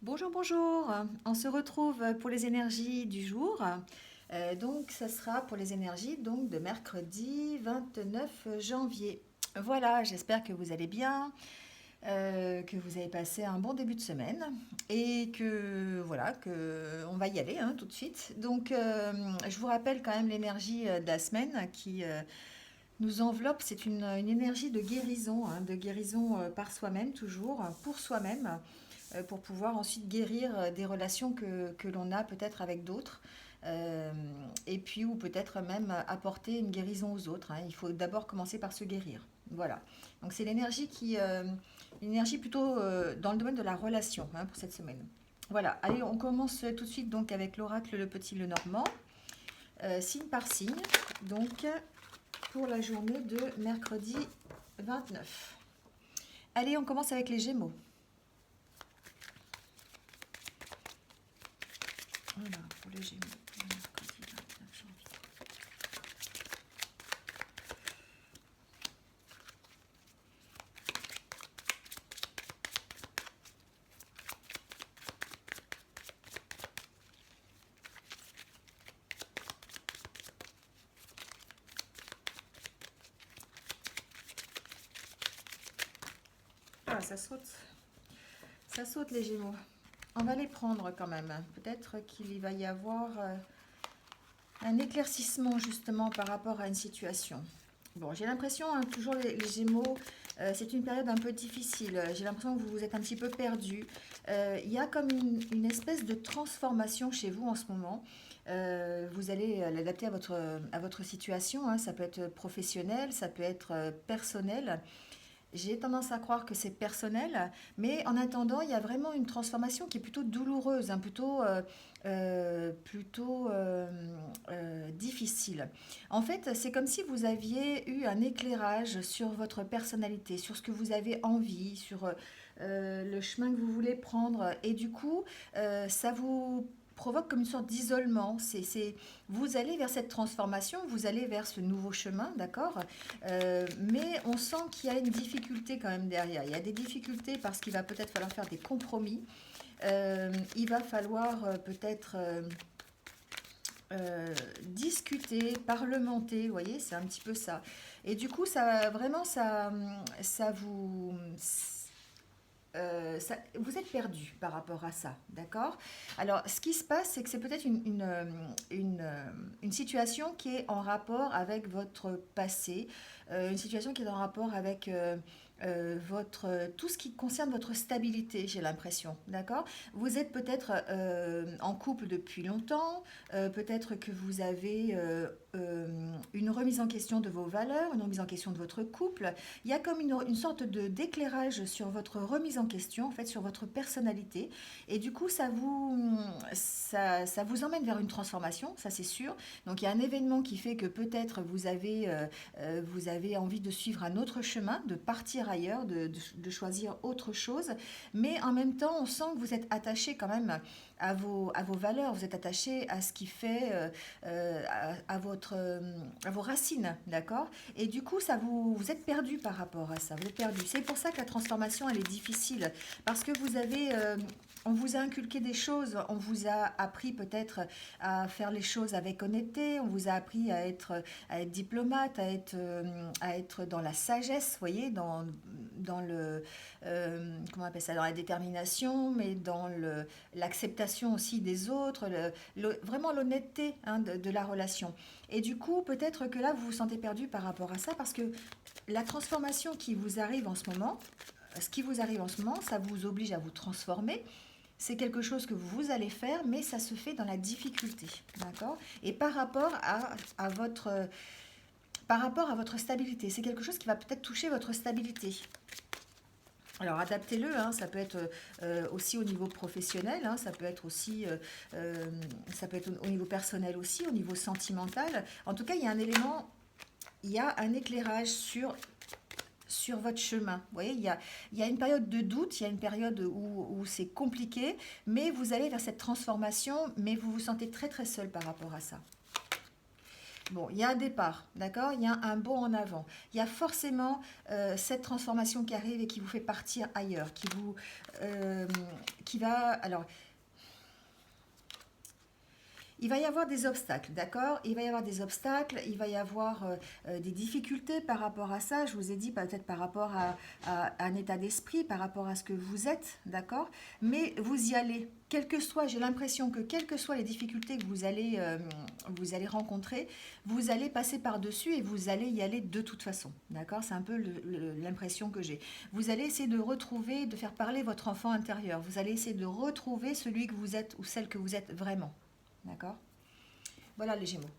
Bonjour, bonjour. On se retrouve pour les énergies du jour. Donc, ça sera pour les énergies donc, de mercredi 29 janvier. Voilà, j'espère que vous allez bien, que vous avez passé un bon début de semaine et que voilà, que on va y aller tout de suite. Donc, je vous rappelle quand même l'énergie de la semaine qui nous enveloppe. C'est une énergie de guérison par soi-même toujours, pour soi-même pour pouvoir ensuite guérir des relations que l'on a peut-être avec d'autres. euh, et puis, ou peut-être même apporter une guérison aux autres, hein. Il faut d'abord commencer par se guérir. Voilà. Donc, c'est une énergie plutôt dans le domaine de la relation pour cette semaine. Voilà. Allez, on commence tout de suite donc avec l'oracle Le Petit Le Normand, signe par signe. Donc, pour la journée de mercredi 29. Allez, on commence avec les Gémeaux. Voilà, pour les Gémeaux, mercredi 29 janvier. Ah, ça saute les Gémeaux. On va les prendre quand même. Peut-être qu'il va y avoir un éclaircissement justement par rapport à une situation. Bon, j'ai l'impression, toujours les Gémeaux, c'est une période un peu difficile. J'ai l'impression que vous vous êtes un petit peu perdu. Il y a comme une espèce de transformation chez vous en ce moment. Vous allez l'adapter à votre situation, hein. Ça peut être professionnel, ça peut être personnel. J'ai tendance à croire que c'est personnel, mais en attendant, il y a vraiment une transformation qui est plutôt douloureuse, difficile. En fait, c'est comme si vous aviez eu un éclairage sur votre personnalité, sur ce que vous avez envie, sur le chemin que vous voulez prendre, et du coup, ça vous provoque comme une sorte d'isolement. Vous allez vers cette transformation, vous allez vers ce nouveau chemin, d'accord. Mais on sent qu'il y a une difficulté quand même derrière. Il y a des difficultés parce qu'il va peut-être falloir faire des compromis. Il va falloir peut-être discuter, parlementer, vous voyez, c'est un petit peu ça. Et du coup, ça vous... vous êtes perdu par rapport à ça, d'accord. Alors, ce qui se passe, c'est que c'est peut-être une situation qui est en rapport avec votre passé, une situation qui est en rapport avec tout ce qui concerne votre stabilité, j'ai l'impression, d'accord. Vous êtes peut-être en couple depuis longtemps, peut-être que vous avez une remise en question de vos valeurs, une remise en question de votre couple. Il y a comme une sorte d'éclairage sur votre remise en question, en fait, sur votre personnalité. Et du coup, ça vous emmène vers une transformation, ça c'est sûr. Donc il y a un événement qui fait que peut-être vous avez envie de suivre un autre chemin, de partir ailleurs, de choisir autre chose. Mais en même temps, on sent que vous êtes attaché quand même à vos valeurs, vous êtes attaché à ce qui fait, à vos racines, d'accord. Et du coup, vous êtes perdu par rapport à ça, vous êtes perdu. C'est pour ça que la transformation, elle est difficile, parce que on vous a inculqué des choses, on vous a appris peut-être à faire les choses avec honnêteté, on vous a appris à être diplomate, à être dans la sagesse, vous voyez, dans comment on appelle ça, dans la détermination, mais dans l'acceptation aussi des autres, vraiment l'honnêteté de la relation. Et du coup, peut-être que là, vous vous sentez perdu par rapport à ça, parce que la transformation qui vous arrive en ce moment, ce qui vous arrive en ce moment, ça vous oblige à vous transformer. C'est quelque chose que vous allez faire, mais ça se fait dans la difficulté, d'accord. Et par rapport à votre stabilité, c'est quelque chose qui va peut-être toucher votre stabilité. Alors adaptez-le, ça peut être aussi au niveau professionnel, ça peut être aussi ça peut être au niveau personnel aussi, au niveau sentimental. En tout cas, il y a un éclairage sur votre chemin. Vous voyez, il y a une période de doute, il y a une période où c'est compliqué, mais vous allez vers cette transformation, mais vous vous sentez très très seul par rapport à ça. Bon, il y a un départ, d'accord. Il y a un bond en avant. Il y a forcément cette transformation qui arrive et qui vous fait partir ailleurs, euh, qui va... Alors, il va y avoir des obstacles, d'accord? Il va y avoir des obstacles, il va y avoir des difficultés par rapport à ça. Je vous ai dit peut-être par rapport à un état d'esprit, par rapport à ce que vous êtes, d'accord? Mais vous y allez, quel que soit, j'ai l'impression que quelles que soient les difficultés que vous allez rencontrer, vous allez passer par-dessus et vous allez y aller de toute façon, d'accord? C'est un peu l'impression que j'ai. Vous allez essayer de retrouver, de faire parler votre enfant intérieur. Vous allez essayer de retrouver celui que vous êtes ou celle que vous êtes vraiment. D'accord? Voilà les Gémeaux.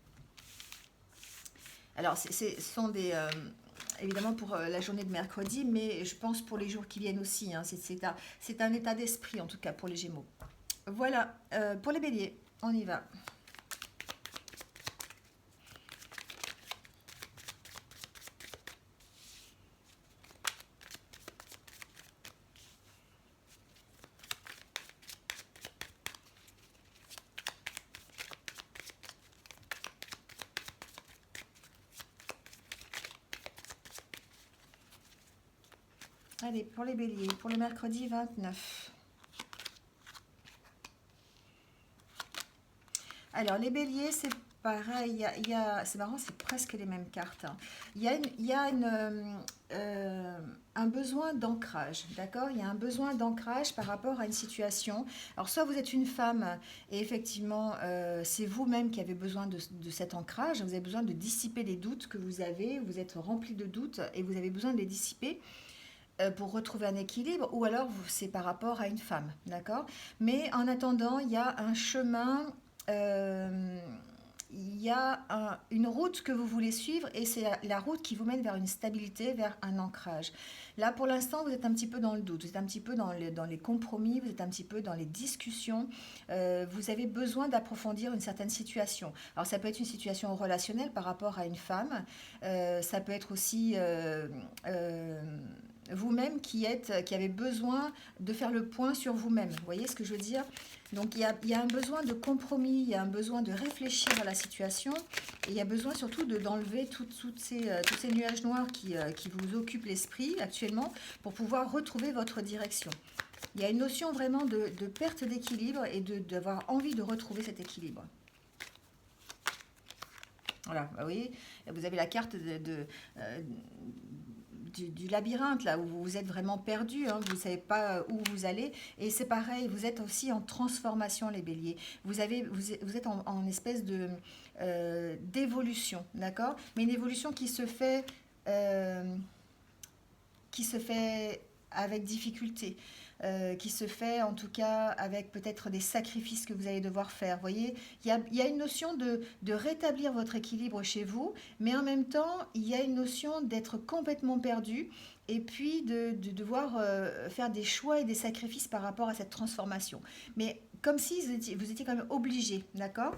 Alors, ce sont des... évidemment pour la journée de mercredi, mais je pense pour les jours qui viennent aussi. Hein, c'est un état d'esprit, en tout cas, pour les Gémeaux. Voilà, pour les Béliers, on y va. Allez, pour les Béliers, pour le mercredi 29. Alors, les Béliers, c'est pareil. C'est marrant, c'est presque les mêmes cartes. Hein. Il y a un besoin d'ancrage, d'accord? Il y a un besoin d'ancrage par rapport à une situation. Alors, soit vous êtes une femme et effectivement, c'est vous-même qui avez besoin de cet ancrage. Vous avez besoin de dissiper les doutes que vous avez. Vous êtes rempli de doutes et vous avez besoin de les dissiper pour retrouver un équilibre, ou alors c'est par rapport à une femme, d'accord? Mais en attendant, il y a un chemin, euh, il y a une route que vous voulez suivre et c'est la route qui vous mène vers une stabilité, vers un ancrage. Là, pour l'instant, vous êtes un petit peu dans le doute, vous êtes un petit peu dans les compromis, vous êtes un petit peu dans les discussions. Vous avez besoin d'approfondir une certaine situation. Alors, ça peut être une situation relationnelle par rapport à une femme, ça peut être aussi... vous-même qui avez besoin de faire le point sur vous-même. Vous voyez ce que je veux dire? Donc il y a un besoin de compromis, il y a un besoin de réfléchir à la situation, et il y a besoin surtout d'enlever tous ces nuages noirs qui vous occupent l'esprit actuellement pour pouvoir retrouver votre direction. Il y a une notion vraiment de perte d'équilibre et d'avoir envie de retrouver cet équilibre. Voilà, vous voyez, vous avez la carte du labyrinthe, là, où vous êtes vraiment perdu, hein, vous ne savez pas où vous allez. Et c'est pareil, vous êtes aussi en transformation, les béliers. Vous êtes en espèce d'évolution, d'accord? Mais une évolution euh, qui se fait avec difficulté, qui se fait en tout cas avec peut-être des sacrifices que vous allez devoir faire. Vous voyez, il y a une notion de rétablir votre équilibre chez vous, mais en même temps, il y a une notion d'être complètement perdu et puis de devoir faire des choix et des sacrifices par rapport à cette transformation. Mais comme si vous étiez quand même obligé, d'accord?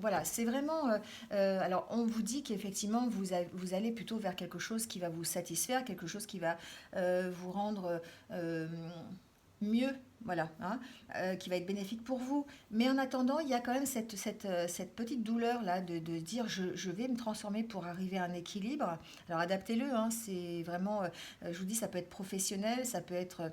Voilà, c'est vraiment... alors, on vous dit qu'effectivement, vous allez plutôt vers quelque chose qui va vous satisfaire, quelque chose qui va vous rendre mieux, voilà, hein, qui va être bénéfique pour vous. Mais en attendant, il y a quand même cette petite douleur-là de dire je vais me transformer pour arriver à un équilibre. Alors, adaptez-le, hein, c'est vraiment... je vous dis, ça peut être professionnel, ça peut être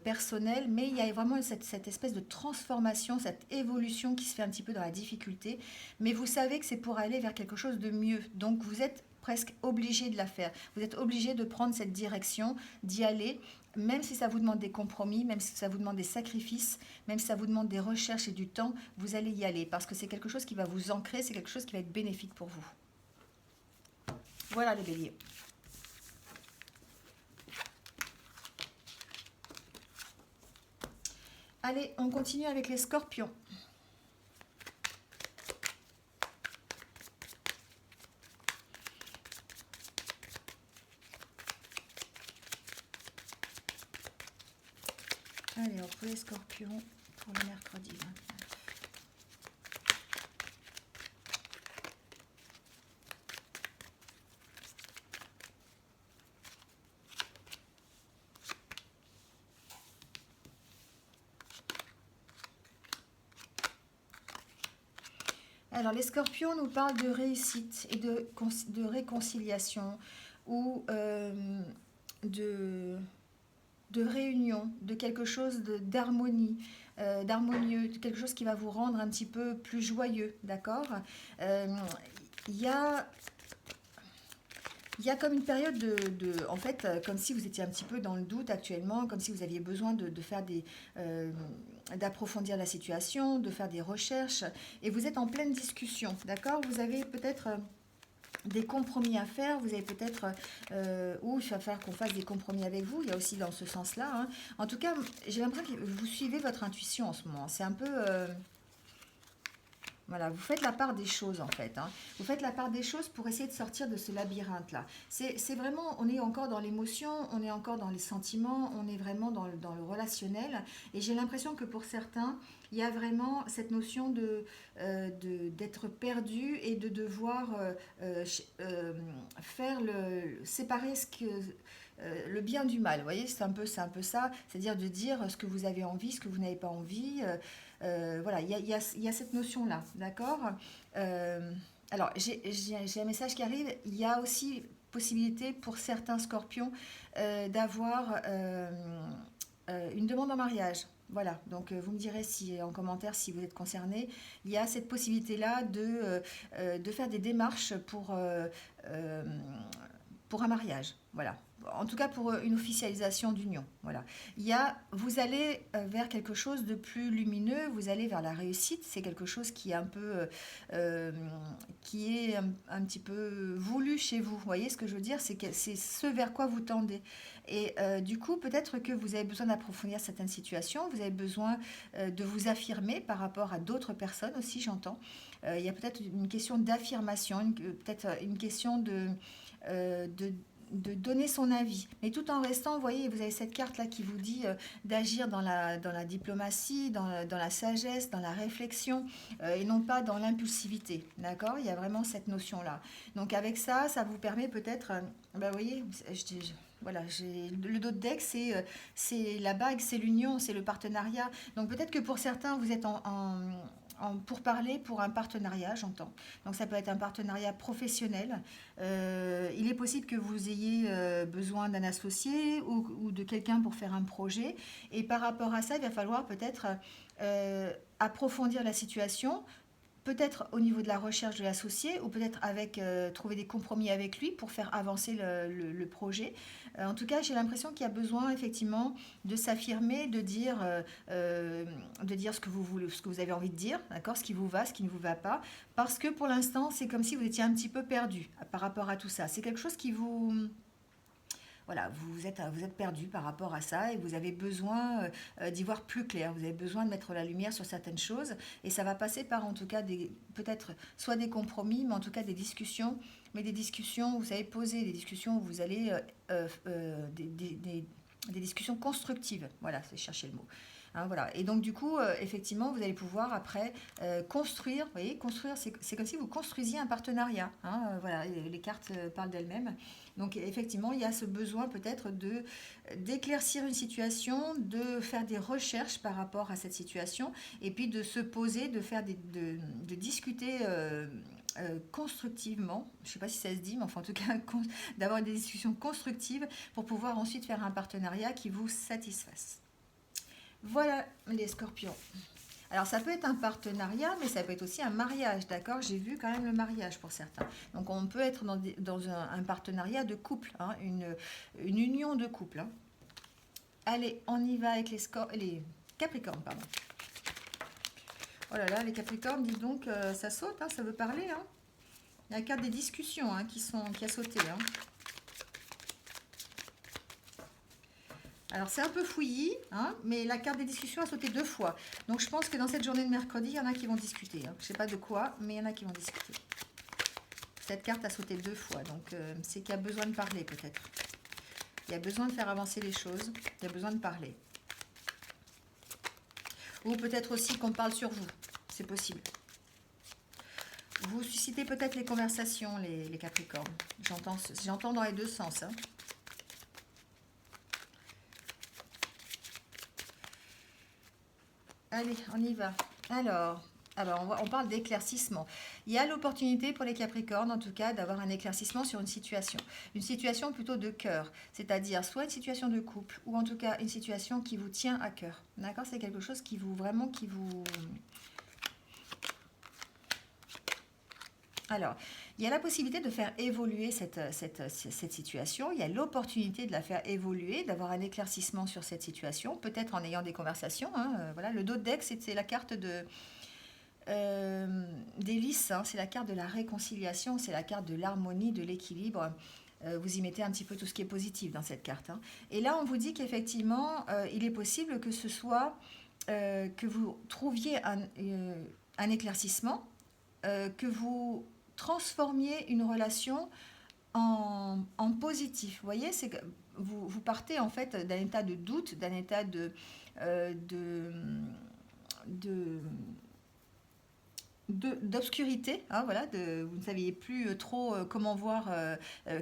personnel, mais il y a vraiment cette espèce de transformation, cette évolution qui se fait un petit peu dans la difficulté, mais vous savez que c'est pour aller vers quelque chose de mieux, donc vous êtes presque obligé de la faire, vous êtes obligé de prendre cette direction, d'y aller, même si ça vous demande des compromis, même si ça vous demande des sacrifices, même si ça vous demande des recherches et du temps, vous allez y aller, parce que c'est quelque chose qui va vous ancrer, c'est quelque chose qui va être bénéfique pour vous. Voilà les béliers. Allez, on continue avec les scorpions. Allez, pour les scorpions, pour le mercredi 29. Alors, les scorpions nous parlent de réussite et de réconciliation ou de... de réunion, de quelque chose d'harmonie, d'harmonieux, de quelque chose qui va vous rendre un petit peu plus joyeux, d'accord. Euh, Il y a il y a comme une période en fait, comme si vous étiez un petit peu dans le doute actuellement, comme si vous aviez besoin de faire euh, d'approfondir la situation, de faire des recherches, et vous êtes en pleine discussion, d'accord. Vous avez peut-être des compromis à faire, vous avez peut-être, ou il va falloir qu'on fasse des compromis avec vous, il y a aussi dans ce sens-là, hein. En tout cas, j'ai l'impression que vous suivez votre intuition en ce moment, c'est un peu... voilà, vous faites la part des choses en fait, hein. Vous faites la part des choses pour essayer de sortir de ce labyrinthe-là. C'est vraiment, on est encore dans l'émotion, on est encore dans les sentiments, on est vraiment dans le relationnel. Et j'ai l'impression que pour certains, il y a vraiment cette notion d'être perdu et de devoir faire séparer le bien du mal. Vous voyez, c'est un peu ça, c'est-à-dire de dire ce que vous avez envie, ce que vous n'avez pas envie. Voilà, il y a cette notion-là, d'accord. Euh, alors, j'ai un message qui arrive. Il y a aussi possibilité pour certains scorpions d'avoir une demande en mariage. Voilà, donc vous me direz si, en commentaire si vous êtes concerné. Il y a cette possibilité-là de faire des démarches euh, pour un mariage. Voilà. En tout cas pour une officialisation d'union. Voilà. Vous allez vers quelque chose de plus lumineux, vous allez vers la réussite. C'est quelque chose qui est un peu, qui est un petit peu voulu chez vous. Vous voyez ce que je veux dire? C'est ce vers quoi vous tendez. Et du coup, peut-être que vous avez besoin d'approfondir certaines situations. Vous avez besoin de vous affirmer par rapport à d'autres personnes aussi, j'entends. Il y a peut-être une question d'affirmation, peut-être une question de de donner son avis, mais tout en restant, vous voyez, vous avez cette carte-là qui vous dit d'agir dans la diplomatie, dans la sagesse, dans la réflexion, et non pas dans l'impulsivité, d'accord. Il y a vraiment cette notion-là. Donc avec ça, ça vous permet peut-être, vous voyez, voilà, le dos de deck, c'est la bague, c'est l'union, c'est le partenariat. Donc peut-être que pour certains, vous êtes pour parler pour un partenariat, j'entends. Donc ça peut être un partenariat professionnel. Il est possible que vous ayez besoin d'un associé ou de quelqu'un pour faire un projet. Et par rapport à ça, il va falloir peut-être approfondir la situation, peut-être au niveau de la recherche de l'associé ou peut-être trouver des compromis avec lui pour faire avancer le projet. En tout cas, j'ai l'impression qu'il y a besoin effectivement de s'affirmer, de dire ce que vous voulez, ce que vous avez envie de dire, d'accord, ce qui vous va, ce qui ne vous va pas, parce que pour l'instant, c'est comme si vous étiez un petit peu perdu par rapport à tout ça. C'est quelque chose qui voilà, vous êtes perdu par rapport à ça et vous avez besoin d'y voir plus clair. Vous avez besoin de mettre la lumière sur certaines choses et ça va passer par en tout cas peut-être soit des compromis, mais en tout cas des discussions. Mais des discussions, vous savez, poser des discussions où vous allez des discussions constructives. Voilà, c'est chercher le mot. Hein, voilà. Et donc du coup, effectivement, vous allez pouvoir après construire. Vous voyez, construire, c'est comme si vous construisiez un partenariat. Hein, voilà, les cartes parlent d'elles-mêmes. Donc effectivement, il y a ce besoin peut-être d'éclaircir une situation, de faire des recherches par rapport à cette situation, et puis de se poser, de discuter constructivement, je ne sais pas si ça se dit, mais enfin en tout cas d'avoir des discussions constructives pour pouvoir ensuite faire un partenariat qui vous satisfasse. Voilà les scorpions. Alors ça peut être un partenariat, mais ça peut être aussi un mariage, d'accord. J'ai vu quand même le mariage pour certains. Donc on peut être dans un partenariat de couple, hein, une union de couple, hein. Allez, on y va avec les Capricornes, pardon. Oh là là, les Capricornes, dis donc, ça saute, hein, ça veut parler, hein. Il y a la carte des discussions hein, qui a sauté, hein. Alors c'est un peu fouillis, hein, mais la carte des discussions a sauté 2 fois. Donc je pense que dans cette journée de mercredi, il y en a qui vont discuter, hein. Je ne sais pas de quoi, mais il y en a qui vont discuter. Cette carte a sauté 2 fois, donc c'est qu'il y a besoin de parler peut-être. Il y a besoin de faire avancer les choses, il y a besoin de parler. Ou peut-être aussi qu'on parle sur vous, c'est possible. Vous suscitez peut-être les conversations, les Capricornes. J'entends dans les deux sens, hein. Allez, on y va. Alors, Alors, on parle d'éclaircissement. Il y a l'opportunité pour les Capricornes, en tout cas, d'avoir un éclaircissement sur une situation. Une situation plutôt de cœur, c'est-à-dire soit une situation de couple, ou en tout cas une situation qui vous tient à cœur. D'accord? C'est quelque chose qui vous, vraiment, qui vous... Alors, il y a la possibilité de faire évoluer cette situation, il y a l'opportunité de la faire évoluer, d'avoir un éclaircissement sur cette situation, peut-être en ayant des conversations. Hein, voilà. Le dos de deck, c'est la carte des lys, hein, c'est la carte de la réconciliation, c'est la carte de l'harmonie, de l'équilibre. Vous y mettez un petit peu tout ce qui est positif dans cette carte. Hein. Et là, on vous dit qu'effectivement, il est possible que ce soit que vous trouviez un éclaircissement, que vous transformiez une relation en positif. Vous voyez, c'est que vous partez en fait d'un état de doute, d'un état euh, de, de d'obscurité, hein, voilà, vous ne saviez plus trop comment voir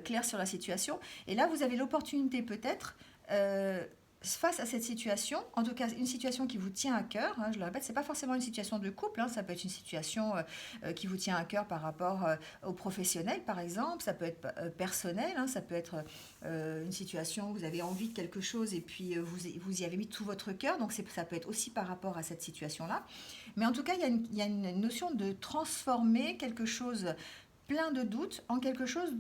clair sur la situation. Et là, vous avez l'opportunité peut-être, face à cette situation, en tout cas une situation qui vous tient à cœur, hein, je le répète, c'est pas forcément une situation de couple, hein, ça peut être une situation qui vous tient à cœur par rapport au professionnel, par exemple, ça peut être personnel, hein, ça peut être une situation où vous avez envie de quelque chose et puis vous y avez mis tout votre cœur, donc ça peut être aussi par rapport à cette situation-là. Mais en tout cas, il y a une notion de transformer quelque chose plein de doutes en quelque chose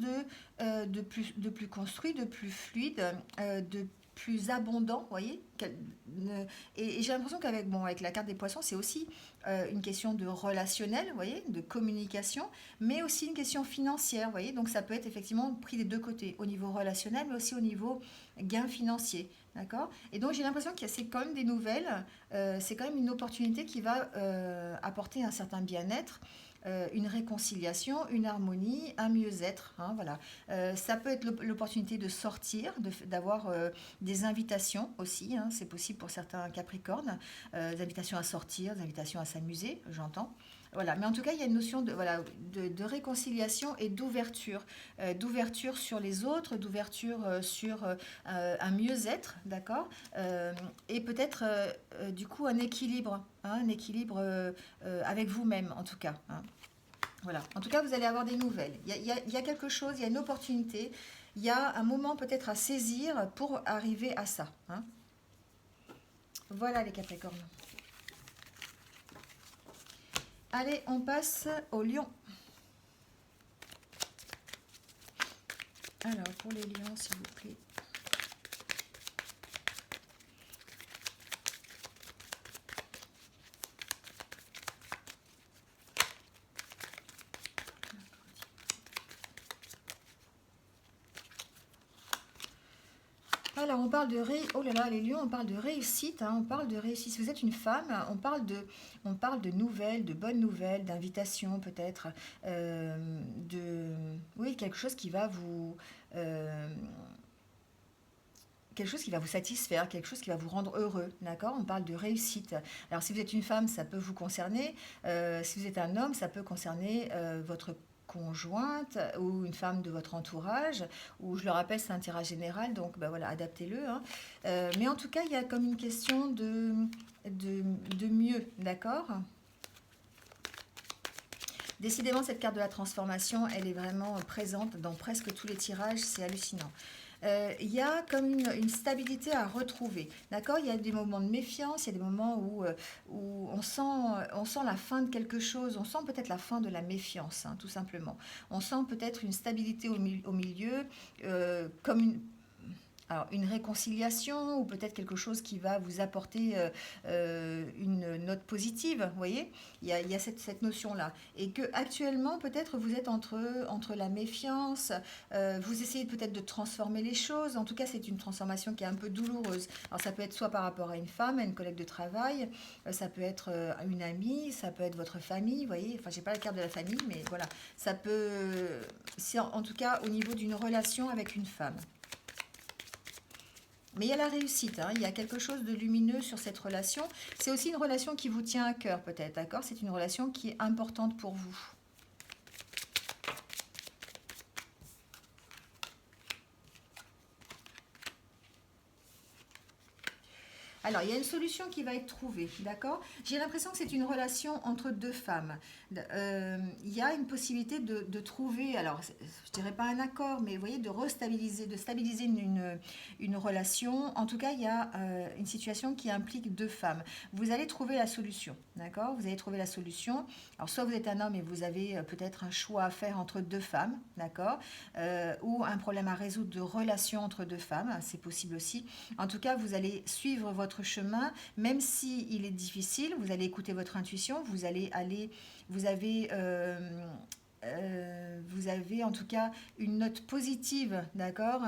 de plus construit, de plus fluide, de plus abondant, vous voyez. Et j'ai l'impression qu'avec avec la carte des poissons, c'est aussi une question de relationnel, vous voyez, de communication, mais aussi une question financière, vous voyez. Donc ça peut être effectivement pris des deux côtés, au niveau relationnel, mais aussi au niveau gain financier. D'accord? Et donc j'ai l'impression que c'est quand même des nouvelles, c'est quand même une opportunité qui va apporter un certain bien-être, une réconciliation, une harmonie, un mieux-être. Hein, voilà. Ça peut être l'opportunité de sortir, d'avoir des invitations aussi. Hein, c'est possible pour certains Capricornes, des invitations à sortir, des invitations à s'amuser, j'entends. Voilà, mais en tout cas, il y a une notion voilà, de réconciliation et d'ouverture sur les autres, d'ouverture sur un mieux-être, d'accord. Et peut-être du coup un équilibre avec vous-même en tout cas. Hein. Voilà. En tout cas, vous allez avoir des nouvelles. Il y a quelque chose, il y a une opportunité, il y a un moment peut-être à saisir pour arriver à ça. Hein. Voilà les Capricornes. Allez, on passe au Lion. Alors, pour les lions, s'il vous plaît. Alors, on parle de oh là là, les lions, on parle de réussite, hein, on parle de réussite. Si vous êtes une femme, on parle de nouvelles, de bonnes nouvelles, d'invitations peut-être, oui, quelque chose qui va euh, quelque chose qui va vous satisfaire, quelque chose qui va vous rendre heureux, d'accord? On parle de réussite. Alors, si vous êtes une femme, ça peut vous concerner. Si vous êtes un homme, ça peut concerner votre conjointe ou une femme de votre entourage, ou je le rappelle, c'est un tirage général, donc ben voilà, adaptez-le. Hein. Mais en tout cas, il y a comme une question de mieux, d'accord? Décidément, cette carte de la transformation, elle est vraiment présente dans presque tous les tirages, c'est hallucinant. Il y a comme une stabilité à retrouver. D'accord? Il y a des moments de méfiance, il y a des moments où on sent la fin de quelque chose, on sent peut-être la fin de la méfiance, hein, tout simplement. On sent peut-être une stabilité au milieu, comme alors, une réconciliation ou peut-être quelque chose qui va vous apporter une note positive, vous voyez, il y a cette notion-là. Et que actuellement, peut-être vous êtes entre la méfiance, vous essayez peut-être de transformer les choses. En tout cas, c'est une transformation qui est un peu douloureuse. Alors, ça peut être soit par rapport à une femme, à une collègue de travail, ça peut être une amie, ça peut être votre famille, vous voyez. Enfin, j'ai pas la carte de la famille, mais voilà. Ça peut, c'est en tout cas au niveau d'une relation avec une femme. Mais il y a la réussite, hein, il y a quelque chose de lumineux sur cette relation. C'est aussi une relation qui vous tient à cœur peut-être, d'accord? C'est une relation qui est importante pour vous. Alors, il y a une solution qui va être trouvée, d'accord? J'ai l'impression que c'est une relation entre deux femmes. Il y a une possibilité de trouver, alors, je dirais pas un accord, mais vous voyez, de restabiliser, de stabiliser une relation. En tout cas, il y a une situation qui implique deux femmes. Vous allez trouver la solution, d'accord? Vous allez trouver la solution. Alors, soit vous êtes un homme et vous avez peut-être un choix à faire entre deux femmes, d'accord? Ou un problème à résoudre de relation entre deux femmes, c'est possible aussi. En tout cas, vous allez suivre votre chemin, même si il est difficile, vous allez écouter votre intuition, vous allez aller, vous avez en tout cas une note positive, d'accord,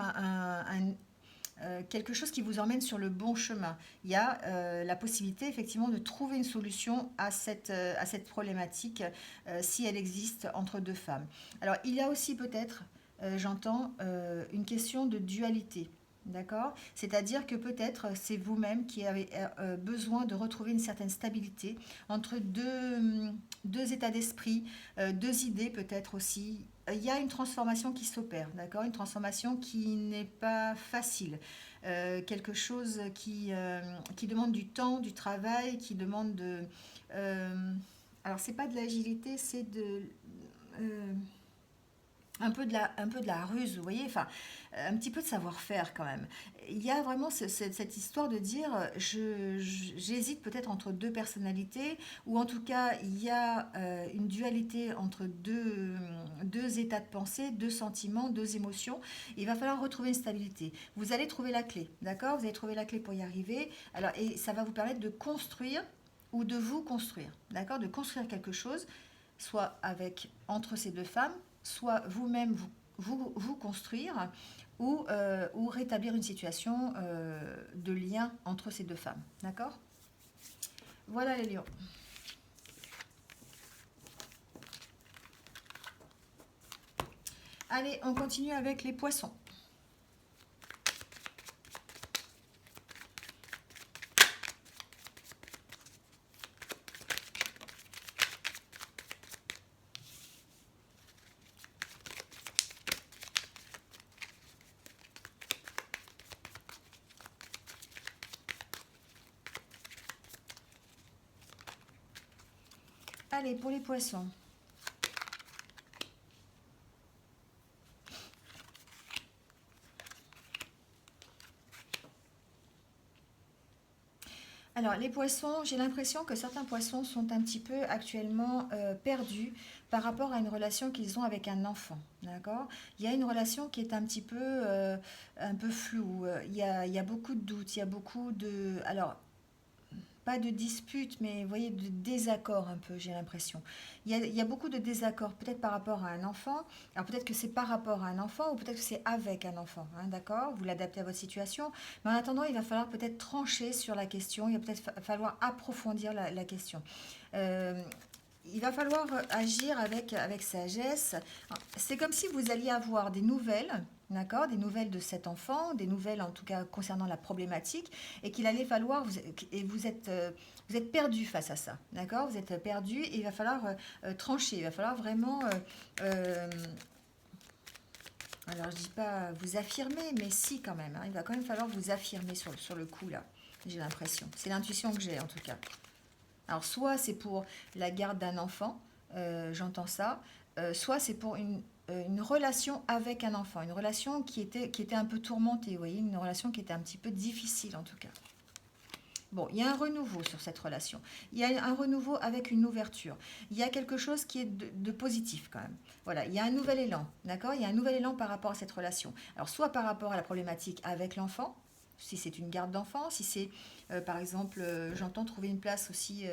quelque chose qui vous emmène sur le bon chemin. Il y a la possibilité effectivement de trouver une solution à cette problématique si elle existe entre deux femmes. Alors il y a aussi peut-être, j'entends, une question de dualité. D'accord? C'est-à-dire que peut-être c'est vous-même qui avez besoin de retrouver une certaine stabilité entre deux états d'esprit, deux idées peut-être aussi. Il y a une transformation qui s'opère, d'accord? Une transformation qui n'est pas facile. Quelque chose qui demande du temps, du travail, qui demande de... euh, alors, c'est pas de l'agilité, c'est euh, un peu de la ruse, vous voyez, enfin, un petit peu de savoir-faire quand même. Il y a vraiment cette histoire de dire, j'hésite peut-être entre deux personnalités, ou en tout cas, il y a une dualité entre deux états de pensée, deux sentiments, deux émotions. Il va falloir retrouver une stabilité. Vous allez trouver la clé, d'accord? Vous allez trouver la clé pour y arriver. Alors, et ça va vous permettre de construire ou de vous construire, d'accord? De construire quelque chose, soit avec entre ces deux femmes, soit vous-même vous construire ou rétablir une situation de lien entre ces deux femmes. D'accord? Voilà les lions. Allez, on continue avec les poissons. Allez, pour les poissons. Alors, les poissons, j'ai l'impression que certains poissons sont un petit peu actuellement perdus par rapport à une relation qu'ils ont avec un enfant. D'accord? Il y a une relation qui est un peu floue. Il y a beaucoup de doutes, il y a beaucoup de... Alors, pas de dispute, mais vous voyez, de désaccord un peu, j'ai l'impression. Il y a beaucoup de désaccords, peut-être par rapport à un enfant. Alors peut-être que c'est par rapport à un enfant ou peut-être que c'est avec un enfant, hein, d'accord? Vous l'adaptez à votre situation. Mais en attendant, il va falloir peut-être trancher sur la question, il va peut-être falloir approfondir la question. Euh, il va falloir agir avec sagesse. C'est comme si vous alliez avoir des nouvelles, d'accord, des nouvelles de cet enfant, des nouvelles en tout cas concernant la problématique, et qu'il allait falloir, et vous êtes perdu face à ça, d'accord, vous êtes perdu et il va falloir trancher, il va falloir vraiment, euh, alors je dis pas vous affirmer, mais si quand même, hein, il va quand même falloir vous affirmer sur le coup là, j'ai l'impression. C'est l'intuition que j'ai en tout cas. Alors, soit c'est pour la garde d'un enfant, j'entends ça, soit c'est pour une relation avec un enfant, une relation qui était un peu tourmentée, vous voyez, une relation qui était un petit peu difficile en tout cas. Bon, il y a un renouveau sur cette relation. Il y a un renouveau avec une ouverture. Il y a quelque chose qui est de positif quand même. Voilà, il y a un nouvel élan, d'accord? Il y a un nouvel élan par rapport à cette relation. Alors, soit par rapport à la problématique avec l'enfant, si c'est une garde d'enfant, si c'est, par exemple, j'entends trouver une place aussi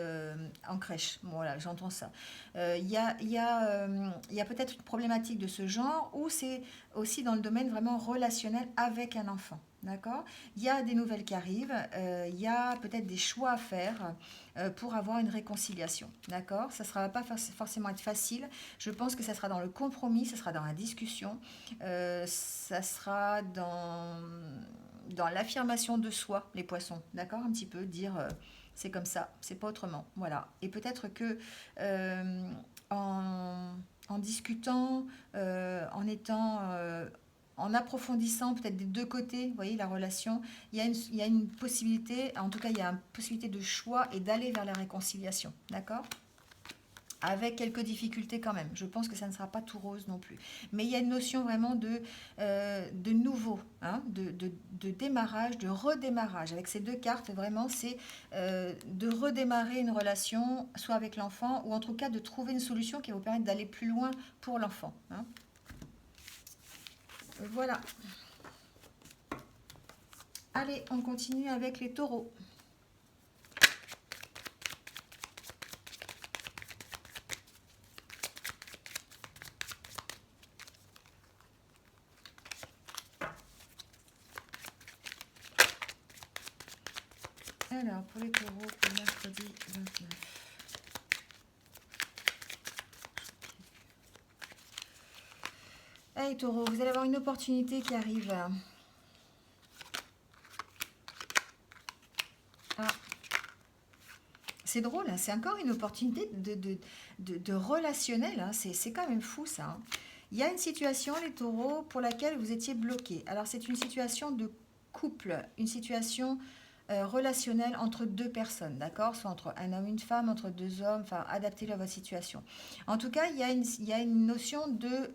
en crèche. Bon, voilà, j'entends ça. Il y a peut-être une problématique de ce genre, ou c'est aussi dans le domaine vraiment relationnel avec un enfant. D'accord? Il y a des nouvelles qui arrivent, il y a peut-être des choix à faire pour avoir une réconciliation. D'accord? Ça ne sera pas forcément être facile. Je pense que ça sera dans le compromis, ça sera dans la discussion, ça sera dans l'affirmation de soi, les poissons. D'accord? Un petit peu, dire c'est comme ça, c'est pas autrement. Voilà. Et peut-être que euh, en, en discutant, en étant en approfondissant peut-être des deux côtés, vous voyez, la relation, il y a une possibilité, en tout cas, il y a une possibilité de choix et d'aller vers la réconciliation, d'accord? Avec quelques difficultés quand même. Je pense que ça ne sera pas tout rose non plus. Mais il y a une notion vraiment de nouveau, hein, de démarrage, de redémarrage. Avec ces deux cartes, vraiment, c'est de redémarrer une relation, soit avec l'enfant, ou en tout cas de trouver une solution qui va vous permettre d'aller plus loin pour l'enfant, hein. Voilà. Allez, on continue avec les taureaux. Alors, pour les taureaux, pour mercredi 29. Allez, taureau, vous allez avoir une opportunité qui arrive. Ah, c'est drôle, hein, c'est encore une opportunité de relationnel, hein, c'est quand même fou ça, hein. Il y a une situation, les taureaux, pour laquelle vous étiez bloqué. Alors, c'est une situation de couple, une situation relationnelle entre deux personnes, d'accord? Soit entre un homme et une femme, entre deux hommes, enfin, adaptez-le à votre situation. En tout cas, il y a une notion de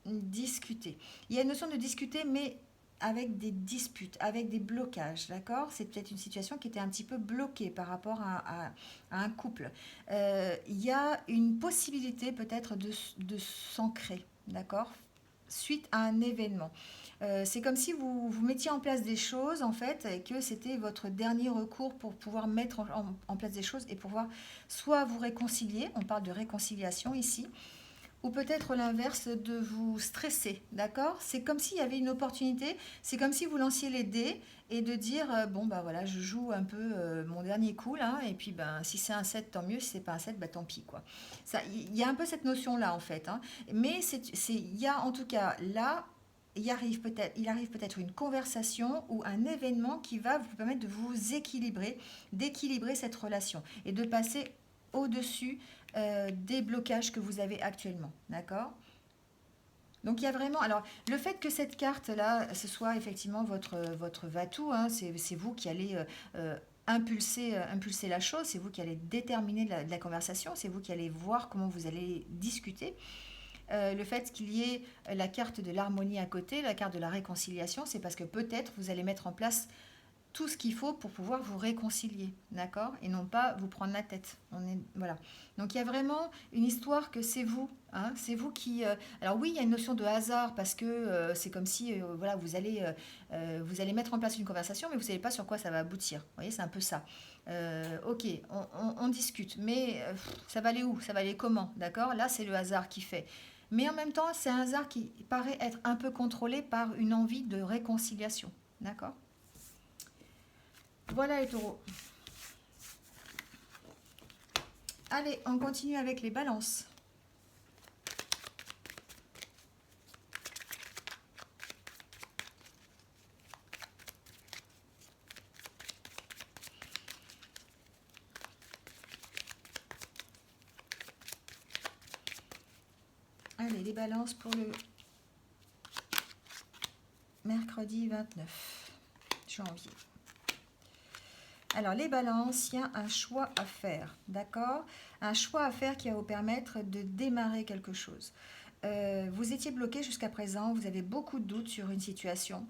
discuter. Il y a une notion de discuter, mais avec des disputes, avec des blocages, d'accord? C'est peut-être une situation qui était un petit peu bloquée par rapport à un couple. Il y a une possibilité peut-être de s'ancrer, d'accord? Suite à un événement. C'est comme si vous mettiez en place des choses, en fait, et que c'était votre dernier recours pour pouvoir mettre en place des choses et pouvoir soit vous réconcilier, on parle de réconciliation ici, ou peut-être l'inverse, de vous stresser, d'accord? C'est comme s'il y avait une opportunité, c'est comme si vous lanciez les dés et de dire, bon, bah voilà, je joue un peu mon dernier coup, là, et puis ben, si c'est un 7 tant mieux, si c'est pas un 7 bah tant pis, quoi. Ça, il y a un peu cette notion-là, en fait, hein. Mais il y a en tout cas, là, il arrive peut-être une conversation ou un événement qui va vous permettre de vous équilibrer, d'équilibrer cette relation et de passer au-dessus des blocages que vous avez actuellement. D'accord? Donc il y a vraiment... Alors, le fait que cette carte-là, ce soit effectivement votre Vatou, hein, c'est vous qui allez impulser la chose, c'est vous qui allez déterminer la conversation, c'est vous qui allez voir comment vous allez discuter. Le fait qu'il y ait la carte de l'harmonie à côté, la carte de la réconciliation, c'est parce que peut-être vous allez mettre en place tout ce qu'il faut pour pouvoir vous réconcilier, d'accord? Et non pas vous prendre la tête. Voilà. Donc il y a vraiment une histoire que c'est vous, hein, c'est vous qui... alors oui, il y a une notion de hasard parce que c'est comme si voilà, vous allez mettre en place une conversation, mais vous ne savez pas sur quoi ça va aboutir. Vous voyez, c'est un peu ça. Ok, on discute, mais ça va aller où? Ça va aller comment? D'accord? Là, c'est le hasard qui fait. Mais en même temps, c'est un hasard qui paraît être un peu contrôlé par une envie de réconciliation. D'accord? Voilà les taureaux. Allez, on continue avec les balances. Allez, les balances pour le mercredi 29 janvier. Alors, les balances, il y a un choix à faire, d'accord? Un choix à faire qui va vous permettre de démarrer quelque chose. Vous étiez bloqué jusqu'à présent, vous avez beaucoup de doutes sur une situation.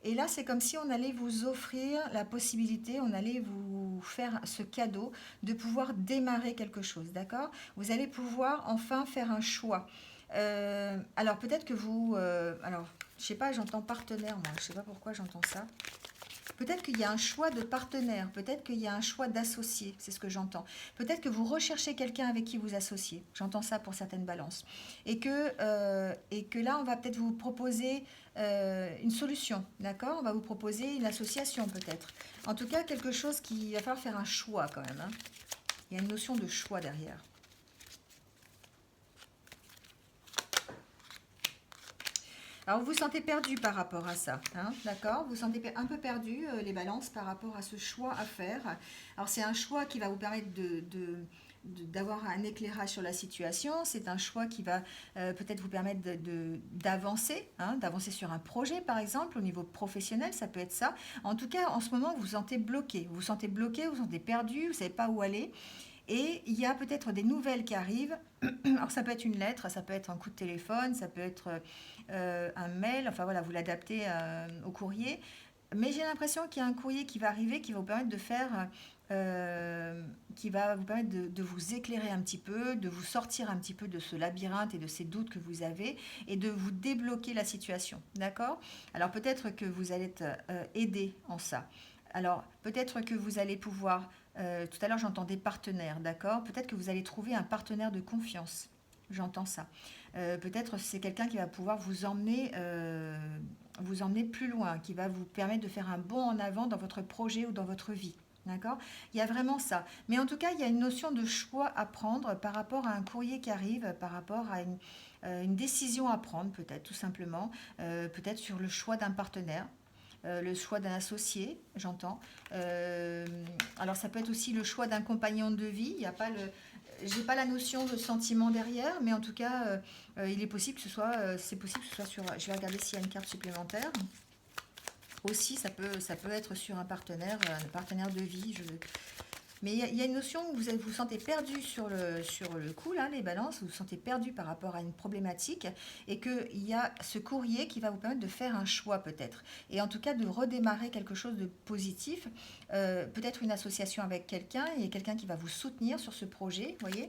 Et là, c'est comme si on allait vous offrir la possibilité, on allait vous faire ce cadeau de pouvoir démarrer quelque chose, d'accord? Vous allez pouvoir enfin faire un choix. Alors, peut-être que vous... alors, je sais pas, j'entends partenaire, moi. Je sais pas pourquoi j'entends ça. Peut-être qu'il y a un choix de partenaire, peut-être qu'il y a un choix d'associé, c'est ce que j'entends. Peut-être que vous recherchez quelqu'un avec qui vous associer, j'entends ça pour certaines balances. Et que là, on va peut-être vous proposer une solution, d'accord? On va vous proposer une association peut-être. En tout cas, quelque chose qui va falloir faire un choix quand même, hein. Il y a une notion de choix derrière. Alors, vous vous sentez perdu par rapport à ça, hein, d'accord? Vous vous sentez un peu perdu, les balances, par rapport à ce choix à faire. Alors, c'est un choix qui va vous permettre d'avoir un éclairage sur la situation. C'est un choix qui va peut-être vous permettre d'avancer, hein, d'avancer sur un projet, par exemple, au niveau professionnel, ça peut être ça. En tout cas, en ce moment, vous vous sentez bloqué. Vous vous sentez bloqué, vous vous sentez perdu, vous ne savez pas où aller. Et il y a peut-être des nouvelles qui arrivent. Alors ça peut être une lettre, ça peut être un coup de téléphone, ça peut être un mail, enfin voilà, vous l'adaptez au courrier. Mais j'ai l'impression qu'il y a un courrier qui va arriver qui va vous permettre de faire, qui va vous permettre de vous éclairer un petit peu, de vous sortir un petit peu de ce labyrinthe et de ces doutes que vous avez et de vous débloquer la situation. D'accord? Alors peut-être que vous allez être aidé en ça. Alors peut-être que vous allez pouvoir, tout à l'heure j'entendais partenaire, d'accord? Peut-être que vous allez trouver un partenaire de confiance. J'entends ça. Peut-être c'est quelqu'un qui va pouvoir vous emmener plus loin, qui va vous permettre de faire un bond en avant dans votre projet ou dans votre vie. D'accord? Il y a vraiment ça. Mais en tout cas, il y a une notion de choix à prendre par rapport à un courrier qui arrive, par rapport à une décision à prendre, peut-être tout simplement, peut-être sur le choix d'un partenaire. Le choix d'un associé, j'entends. Euh, alors ça peut être aussi le choix d'un compagnon de vie. Il n'y a pas le, j'ai pas la notion de sentiment derrière, mais en tout cas, il est possible que ce soit, c'est possible que ce soit sur. Je vais regarder s'il y a une carte supplémentaire. Aussi, ça peut être sur un partenaire de vie. Mais il y a une notion où vous vous sentez perdu sur le coup, là, les balances, vous vous sentez perdu par rapport à une problématique et qu'il y a ce courrier qui va vous permettre de faire un choix peut-être. Et en tout cas de redémarrer quelque chose de positif, peut-être une association avec quelqu'un, il y a quelqu'un qui va vous soutenir sur ce projet, vous voyez.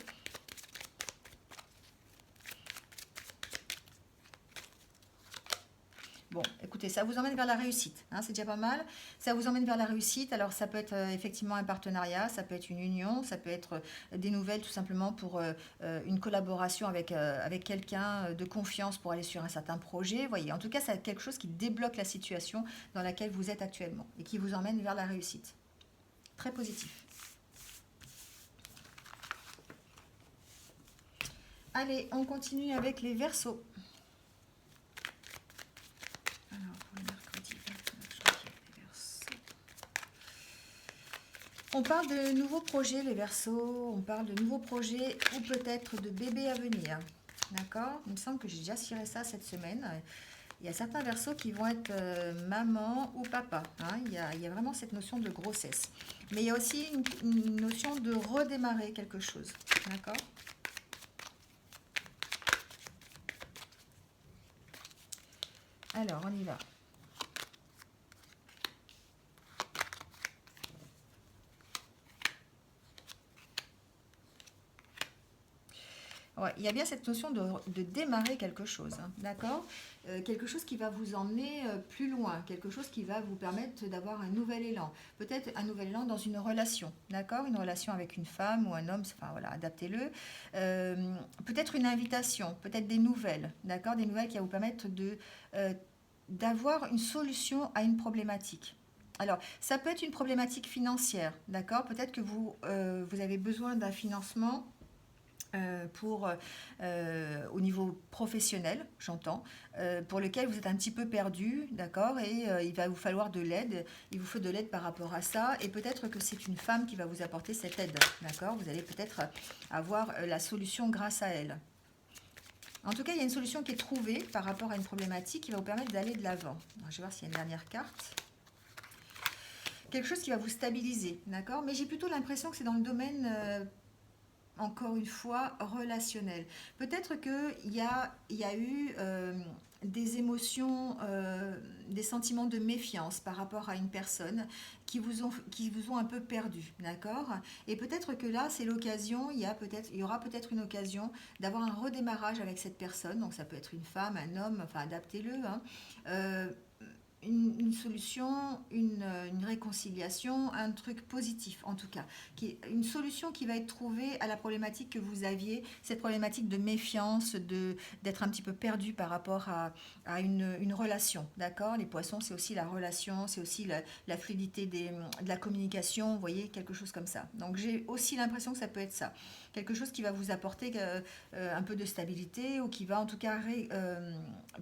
Bon, écoutez, ça vous emmène vers la réussite, hein, c'est déjà pas mal. Ça vous emmène vers la réussite. Alors, ça peut être effectivement un partenariat, ça peut être une union, ça peut être des nouvelles tout simplement pour une collaboration avec quelqu'un de confiance pour aller sur un certain projet. Vous voyez, en tout cas, c'est quelque chose qui débloque la situation dans laquelle vous êtes actuellement et qui vous emmène vers la réussite. Très positif. Allez, on continue avec les Verseaux. Alors, pour le mercredi 29 janvier, les Verseaux. On parle de nouveaux projets, les Verseaux. On parle de nouveaux projets ou peut-être de bébés à venir. D'accord? Il me semble que j'ai déjà ciré ça cette semaine. Il y a certains Verseaux qui vont être maman ou papa, hein. Il y a vraiment cette notion de grossesse. Mais il y a aussi une notion de redémarrer quelque chose. D'accord? Alors, on y va. Ouais, il y a bien cette notion de démarrer quelque chose, hein, d'accord? Quelque chose qui va vous emmener plus loin, quelque chose qui va vous permettre d'avoir un nouvel élan. Peut-être un nouvel élan dans une relation, d'accord? Une relation avec une femme ou un homme, enfin voilà, adaptez-le. Peut-être une invitation, peut-être des nouvelles, d'accord? Des nouvelles qui vont vous permettre euh, d'avoir une solution à une problématique. Alors, ça peut être une problématique financière, d'accord? Peut-être que vous avez besoin d'un financement au niveau professionnel, j'entends, pour lequel vous êtes un petit peu perdu, d'accord, et il va vous falloir de l'aide, il vous faut de l'aide par rapport à ça, et peut-être que c'est une femme qui va vous apporter cette aide, d'accord, vous allez peut-être avoir la solution grâce à elle. En tout cas, il y a une solution qui est trouvée par rapport à une problématique qui va vous permettre d'aller de l'avant. Je vais voir s'il y a une dernière carte. Quelque chose qui va vous stabiliser, d'accord, mais j'ai plutôt l'impression que c'est dans le domaine encore une fois, relationnel. Peut-être qu'il y a eu des émotions, des sentiments de méfiance par rapport à une personne qui vous ont un peu perdu, d'accord? Et peut-être que là, c'est l'occasion, il y aura peut-être une occasion d'avoir un redémarrage avec cette personne. Donc ça peut être une femme, un homme, enfin adaptez-le, hein. une solution, une réconciliation, un truc positif en tout cas, une solution qui va être trouvée à la problématique que vous aviez, cette problématique de méfiance, d'être un petit peu perdu par rapport à une relation, d'accord? Les poissons, c'est aussi la relation, c'est aussi la fluidité de la communication, vous voyez, quelque chose comme ça. Donc j'ai aussi l'impression que ça peut être ça, quelque chose qui va vous apporter un peu de stabilité ou qui va en tout cas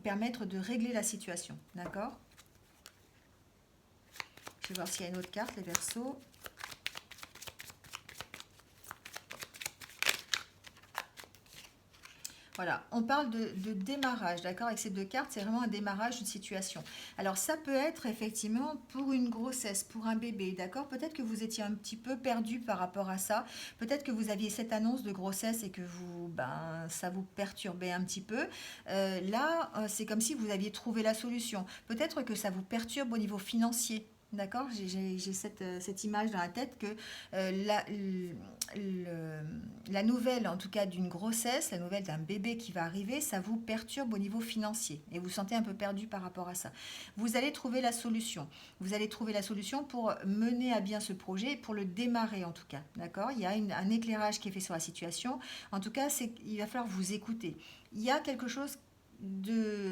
permettre de régler la situation, d'accord? Je vais voir s'il y a une autre carte, les Verseaux. Voilà, on parle de démarrage, d'accord? Avec ces deux cartes, c'est vraiment un démarrage d'une situation. Alors, ça peut être effectivement pour une grossesse, pour un bébé, d'accord? Peut-être que vous étiez un petit peu perdu par rapport à ça. Peut-être que vous aviez cette annonce de grossesse et que ça vous perturbait un petit peu. Là, c'est comme si vous aviez trouvé la solution. Peut-être que ça vous perturbe au niveau financier. D'accord? J'ai cette image dans la tête que la nouvelle, en tout cas d'une grossesse, la nouvelle d'un bébé qui va arriver, ça vous perturbe au niveau financier et vous vous sentez un peu perdu par rapport à ça. Vous allez trouver la solution. Vous allez trouver la solution pour mener à bien ce projet, pour le démarrer en tout cas. D'accord? Il y a un éclairage qui est fait sur la situation. En tout cas, il va falloir vous écouter. Il y a quelque chose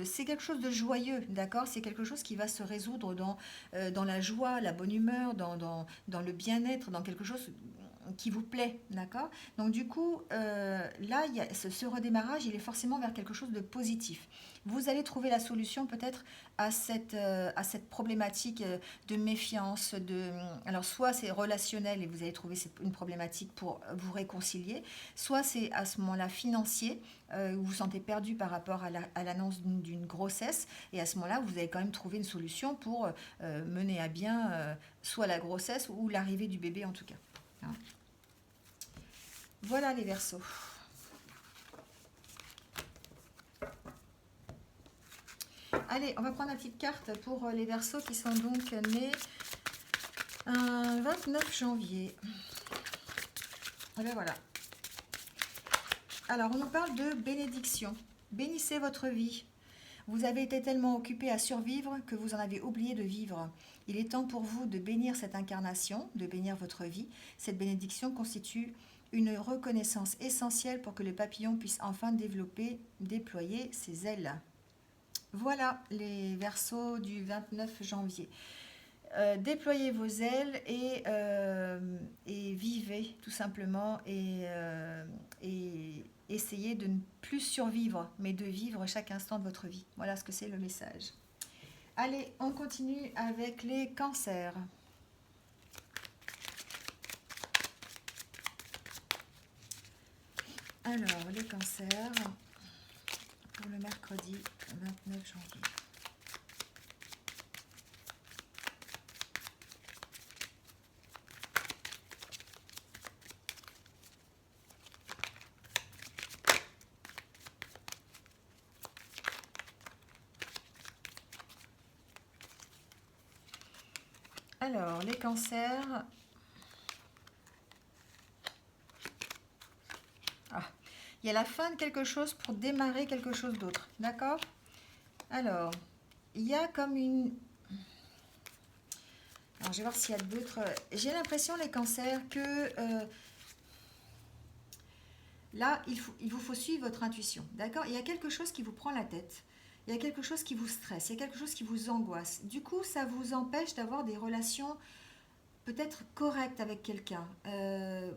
c'est quelque chose de joyeux, d'accord? C'est quelque chose qui va se résoudre dans la joie, la bonne humeur, dans le bien-être, dans quelque chose qui vous plaît, d'accord? Donc du coup, là, il y a ce redémarrage, il est forcément vers quelque chose de positif. Vous allez trouver la solution peut-être à cette problématique de méfiance, alors soit c'est relationnel et vous allez trouver une problématique pour vous réconcilier, soit c'est à ce moment-là financier, où vous vous sentez perdu par rapport à l'annonce d'une grossesse, et à ce moment-là, vous allez quand même trouver une solution pour mener à bien soit la grossesse ou l'arrivée du bébé en tout cas. Hein. Voilà les Verseaux. Allez, on va prendre la petite carte pour les Verseaux qui sont donc nés un 29 janvier. Et bien voilà. Alors, on nous parle de bénédiction. Bénissez votre vie. Vous avez été tellement occupé à survivre que vous en avez oublié de vivre. Il est temps pour vous de bénir cette incarnation, de bénir votre vie. Cette bénédiction constitue une reconnaissance essentielle pour que le papillon puisse enfin déployer ses ailes. Voilà les Verseaux du 29 janvier. Déployez vos ailes et vivez tout simplement et essayez de ne plus survivre, mais de vivre chaque instant de votre vie. Voilà ce que c'est le message. Allez, on continue avec les cancers. Alors, les cancers pour le mercredi 29 janvier. Alors, les cancers. Il y a la fin de quelque chose pour démarrer quelque chose d'autre. D'accord? Alors, il y a comme une... Alors, je vais voir s'il y a d'autres... J'ai l'impression, les cancers, que... là, il vous faut suivre votre intuition. D'accord? Il y a quelque chose qui vous prend la tête. Il y a quelque chose qui vous stresse. Il y a quelque chose qui vous angoisse. Du coup, ça vous empêche d'avoir des relations peut-être correctes avec quelqu'un.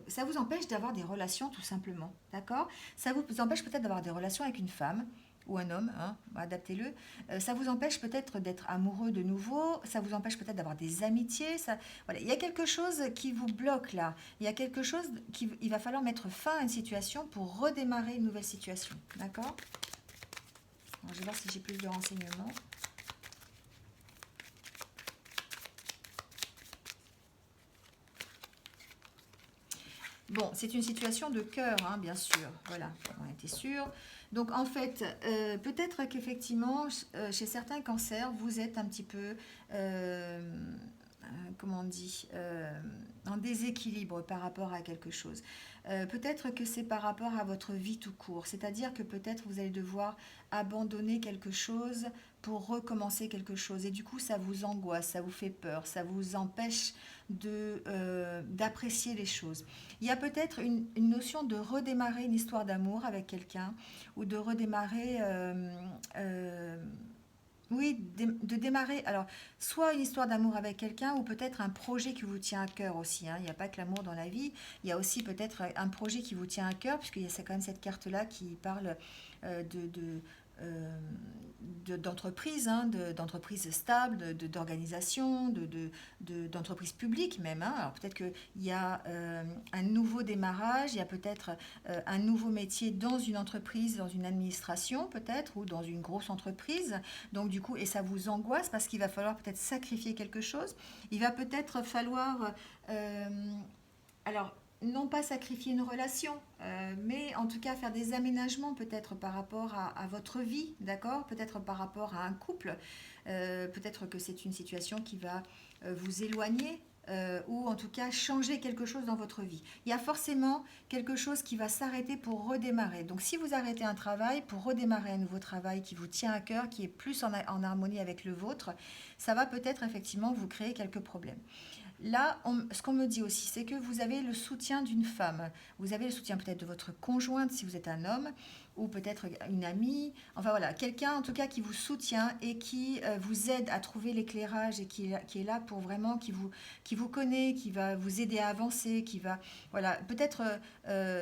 Ça vous empêche d'avoir des relations tout simplement. D'accord? Ça vous empêche peut-être d'avoir des relations avec une femme ou un homme, hein, adaptez-le. Ça vous empêche peut-être d'être amoureux de nouveau, ça vous empêche peut-être d'avoir des amitiés. Voilà. Il y a quelque chose qui vous bloque là. Il y a quelque chose il va falloir mettre fin à une situation pour redémarrer une nouvelle situation. D'accord? Je vais voir si j'ai plus de renseignements. Bon, c'est une situation de cœur, hein, bien sûr. Voilà, on était sûr. Donc, en fait, peut-être qu'effectivement, chez certains cancers, vous êtes un petit peu comment on dit, en déséquilibre par rapport à quelque chose. Peut-être que c'est par rapport à votre vie tout court, c'est-à-dire que peut-être vous allez devoir abandonner quelque chose pour recommencer quelque chose. Et du coup, ça vous angoisse, ça vous fait peur, ça vous empêche d'apprécier les choses. Il y a peut-être une notion de redémarrer une histoire d'amour avec quelqu'un ou de redémarrer... oui, de démarrer, alors, soit une histoire d'amour avec quelqu'un ou peut-être un projet qui vous tient à cœur aussi, hein. Il n'y a pas que l'amour dans la vie, il y a aussi peut-être un projet qui vous tient à cœur, puisqu'il y a quand même cette carte-là qui parle euh, d'entreprise, hein, d'entreprise stable, d'organisation, d'entreprise publique même, hein. Alors peut-être qu'il y a un nouveau démarrage, il y a peut-être un nouveau métier dans une entreprise, dans une administration peut-être, ou dans une grosse entreprise. Donc du coup, et ça vous angoisse parce qu'il va falloir peut-être sacrifier quelque chose. Il va peut-être falloir, euh, alors non pas sacrifier une relation, mais en tout cas faire des aménagements peut-être par rapport à votre vie, d'accord? Peut-être par rapport à un couple. Peut-être que c'est une situation qui va vous éloigner. Ou en tout cas changer quelque chose dans votre vie. Il y a forcément quelque chose qui va s'arrêter pour redémarrer. Donc si vous arrêtez un travail pour redémarrer un nouveau travail qui vous tient à cœur, qui est plus en harmonie avec le vôtre, ça va peut-être effectivement vous créer quelques problèmes. Là, ce qu'on me dit aussi, c'est que vous avez le soutien d'une femme. Vous avez le soutien peut-être de votre conjointe si vous êtes un homme, ou peut-être une amie. Enfin voilà, quelqu'un en tout cas qui vous soutient et qui vous aide à trouver l'éclairage et qui est là pour vraiment, qui vous connaît, qui va vous aider à avancer, qui va, voilà, peut-être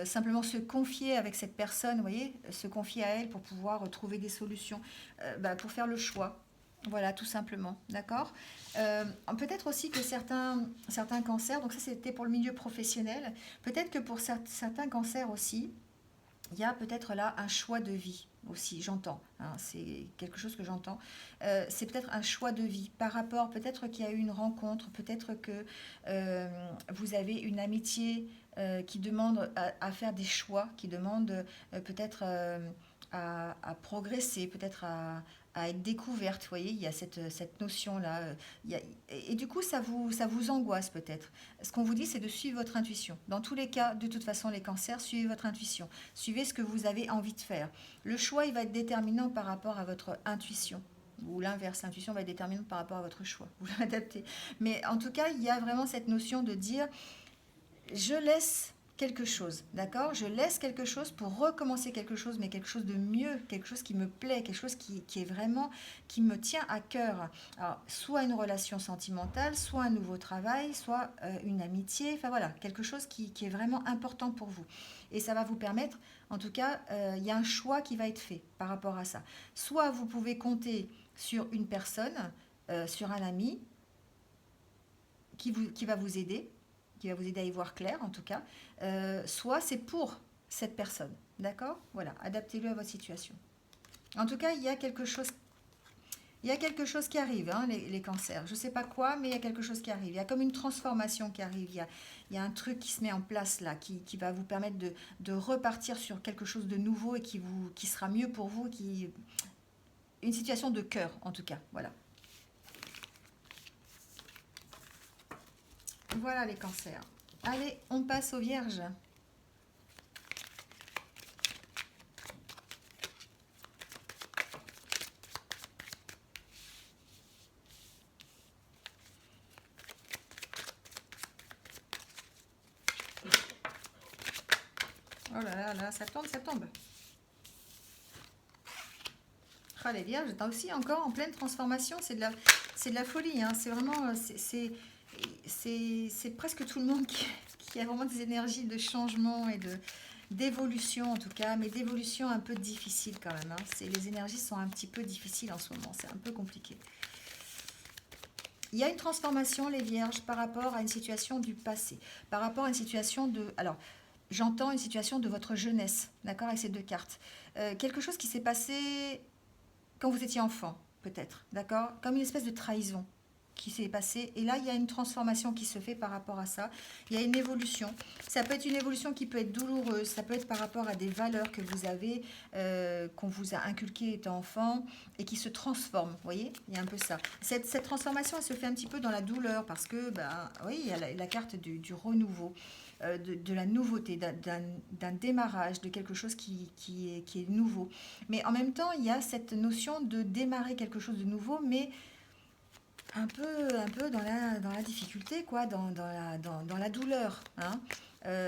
simplement se confier avec cette personne, vous voyez, se confier à elle pour pouvoir trouver des solutions, pour faire le choix. Voilà, tout simplement, d'accord. Peut-être aussi que certains cancers, donc ça c'était pour le milieu professionnel, peut-être que pour certains cancers aussi, il y a peut-être là un choix de vie aussi, j'entends, hein, c'est quelque chose que j'entends. C'est peut-être un choix de vie par rapport, peut-être qu'il y a eu une rencontre, peut-être que vous avez une amitié qui demande à faire des choix, qui demande peut-être à progresser, peut-être à être découverte. Vous voyez, il y a cette notion-là. Et du coup, ça vous angoisse peut-être. Ce qu'on vous dit, c'est de suivre votre intuition. Dans tous les cas, de toute façon, les cancers, suivez votre intuition. Suivez ce que vous avez envie de faire. Le choix, il va être déterminant par rapport à votre intuition. Ou l'inverse, l'intuition va être déterminante par rapport à votre choix. Vous l'adaptez. Mais en tout cas, il y a vraiment cette notion de dire, je laisse quelque chose, d'accord? Je laisse quelque chose pour recommencer quelque chose, mais quelque chose de mieux, quelque chose qui me plaît, quelque chose qui est vraiment, qui me tient à cœur. Alors, soit une relation sentimentale, soit un nouveau travail, soit une amitié, enfin voilà, quelque chose qui est vraiment important pour vous. Et ça va vous permettre, en tout cas, il y a un choix qui va être fait par rapport à ça. Soit vous pouvez compter sur une personne, sur un ami, qui va vous aider, qui va vous aider à y voir clair en tout cas, soit c'est pour cette personne, d'accord? Voilà, adaptez-le à votre situation. En tout cas, il y a quelque chose qui arrive, hein, les cancers. Je ne sais pas quoi, mais il y a quelque chose qui arrive. Il y a comme une transformation qui arrive. Il y a un truc qui se met en place là, qui va vous permettre de repartir sur quelque chose de nouveau et qui sera mieux pour vous, une situation de cœur en tout cas. Voilà. Voilà les cancers. Allez, on passe aux vierges. Oh là là, là, ça tombe, ça tombe. Ah, les vierges, t'as aussi encore en pleine transformation, c'est de la folie, hein. C'est vraiment, c'est presque tout le monde qui a vraiment des énergies de changement et d'évolution en tout cas, mais d'évolution un peu difficile quand même, hein. Les énergies sont un petit peu difficiles en ce moment, c'est un peu compliqué. Il y a une transformation, les vierges, par rapport à une situation du passé, par rapport à une situation de... Alors, j'entends une situation de votre jeunesse, d'accord, avec ces deux cartes. Quelque chose qui s'est passé quand vous étiez enfant, peut-être, d'accord? Comme une espèce de trahison qui s'est passé. Et là, il y a une transformation qui se fait par rapport à ça. Il y a une évolution. Ça peut être une évolution qui peut être douloureuse. Ça peut être par rapport à des valeurs que vous avez, qu'on vous a inculquées étant enfant et qui se transforment. Vous voyez, il y a un peu ça. Cette transformation, elle se fait un petit peu dans la douleur parce que, ben, oui, il y a la carte du renouveau. De la nouveauté, d'un démarrage, de quelque chose qui est nouveau. Mais en même temps, il y a cette notion de démarrer quelque chose de nouveau, mais un peu dans la difficulté, quoi, dans la douleur. Hein.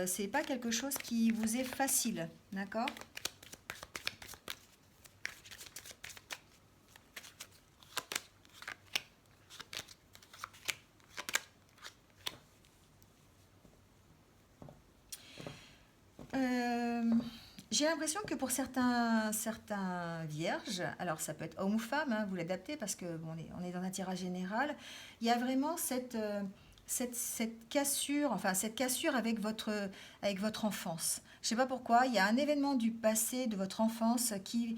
C'est pas quelque chose qui vous est facile, d'accord? Euh, j'ai l'impression que pour certains vierges, alors ça peut être homme ou femme, hein, vous l'adaptez parce que bon, on est dans un tirage général, il y a vraiment cette cassure, enfin cette cassure avec votre enfance. Je ne sais pas pourquoi, il y a un événement du passé, de votre enfance, qui